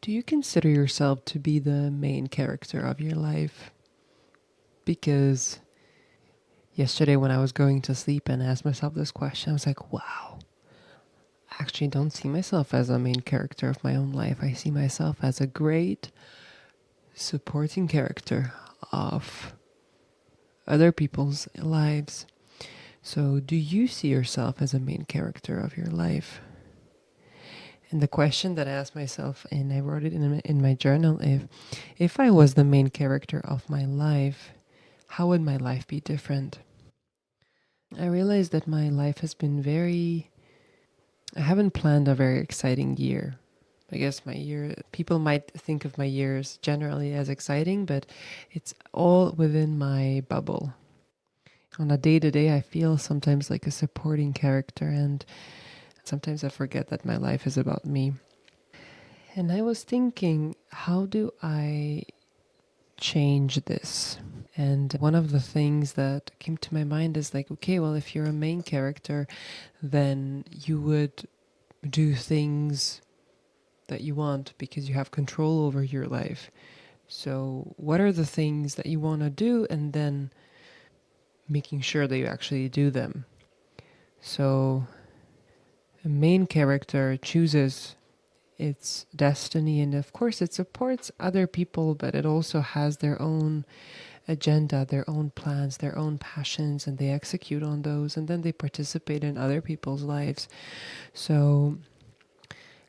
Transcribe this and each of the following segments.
Do you consider yourself to be the main character of your life? Because yesterday when I was going to sleep and asked myself this question, I was like, wow, I actually don't see myself as a main character of my own life. I see myself as a great supporting character of other people's lives. So, do you see yourself as a main character of your life? And the question that I asked myself, and I wrote it in my journal, if I was the main character of my life, how would my life be different? I realized that my life has been I haven't planned a very exciting year. I guess people might think of my years generally as exciting, but it's all within my bubble. On a day to day, I feel sometimes like a supporting character, and sometimes I forget that my life is about me. And I was thinking, how do I change this? And one of the things that came to my mind is like, okay, well, if you're a main character, then you would do things that you want because you have control over your life. So, what are the things that you want to do, and then making sure that you actually do them? So, a main character chooses its destiny, and of course, it supports other people, but it also has their own agenda, their own plans, their own passions, and they execute on those, and then they participate in other people's lives. So,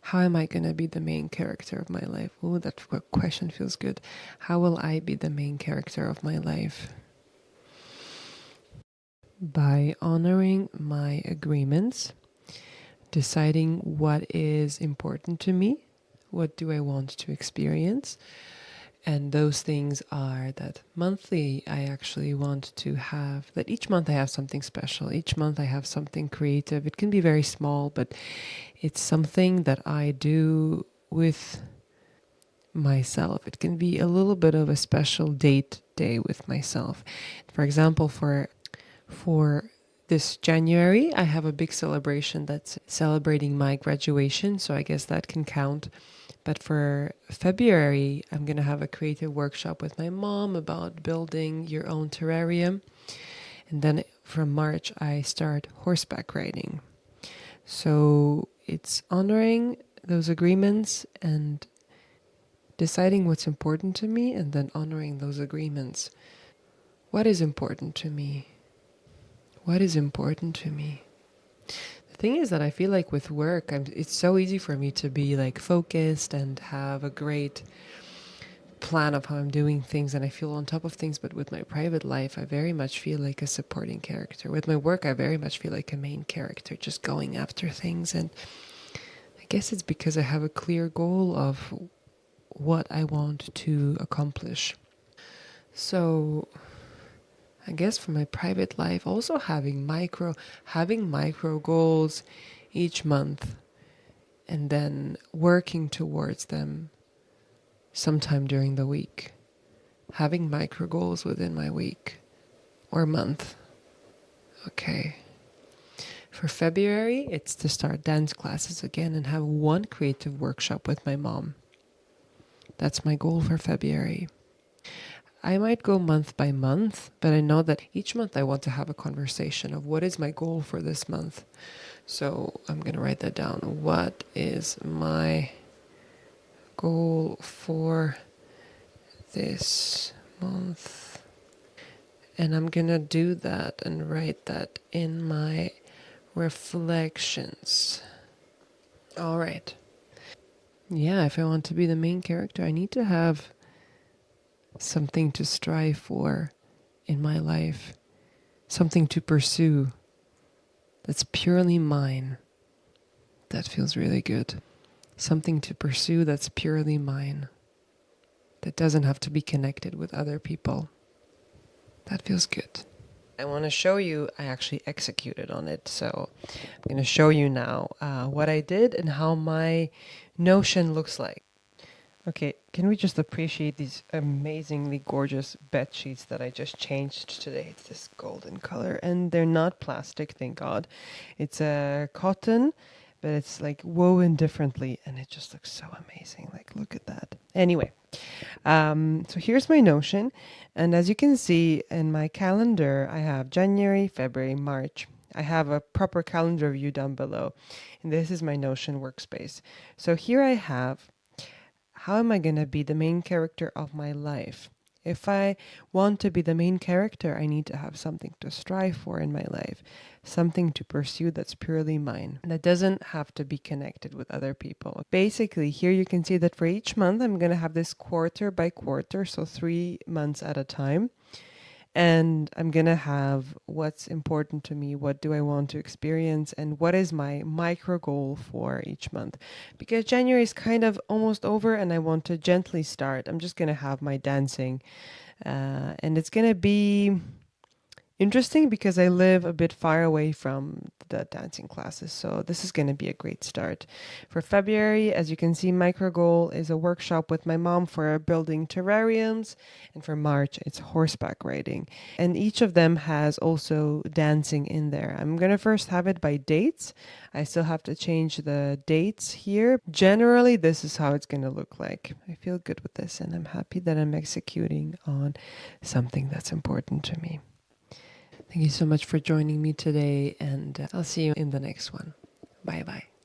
how am I going to be the main character of my life? Oh, that question feels good. How will I be the main character of my life? By honoring my agreements, deciding what is important to me, what do I want to experience. And those things are that monthly, I actually want to have that each month I have something special. Each month I have something creative. It can be very small, but it's something that I do with myself. It can be a little bit of a special day with myself. For example, for this January, I have a big celebration that's celebrating my graduation, so I guess that can count. But for February, I'm going to have a creative workshop with my mom about building your own terrarium. And then from March, I start horseback riding. So it's honoring those agreements and deciding what's important to me, and then honoring those agreements. What is important to me? What is important to me? The thing is that I feel like with work, it's so easy for me to be like focused and have a great plan of how I'm doing things, and I feel on top of things. But with my private life, I very much feel like a supporting character. With my work, I very much feel like a main character, just going after things. And I guess it's because I have a clear goal of what I want to accomplish. So I guess for my private life, also having micro goals each month, and then working towards them sometime during the week. Having micro goals within my week or month. Okay. For February, it's to start dance classes again and have one creative workshop with my mom. That's my goal for February. I might go month by month, but I know that each month I want to have a conversation of what is my goal for this month. So I'm going to write that down. What is my goal for this month? And I'm going to do that and write that in my reflections. All right. Yeah, if I want to be the main character, I need to have something to strive for in my life, something to pursue that's purely mine. That feels really good. Something to pursue that's purely mine, that doesn't have to be connected with other people. That feels good. I want to show you, I actually executed on it. So I'm going to show you now what I did and how my Notion looks like. Okay, can we just appreciate these amazingly gorgeous bed sheets that I just changed today? It's this golden color, and they're not plastic, thank God. It's a cotton but it's like woven differently and it just looks so amazing. Like, look at that. Anyway, so here's my Notion. And as you can see in my calendar, I have January, February, March. I have a proper calendar view down below. And this is my Notion workspace. So here I have, how am I going to be the main character of my life? If I want to be the main character, I need to have something to strive for in my life, something to pursue that's purely mine. That doesn't have to be connected with other people. Basically, here you can see that for each month, I'm going to have this quarter by quarter, so 3 months at a time. And I'm going to have what's important to me, what do I want to experience, and what is my micro goal for each month. Because January is kind of almost over and I want to gently start. I'm just going to have my dancing. And it's going to be interesting because I live a bit far away from the dancing classes. So this is going to be a great start. For February, as you can see, micro goal is a workshop with my mom for building terrariums. And for March, it's horseback riding. And each of them has also dancing in there. I'm going to first have it by dates. I still have to change the dates here. Generally, this is how it's going to look like. I feel good with this and I'm happy that I'm executing on something that's important to me. Thank you so much for joining me today, and I'll see you in the next one. Bye bye.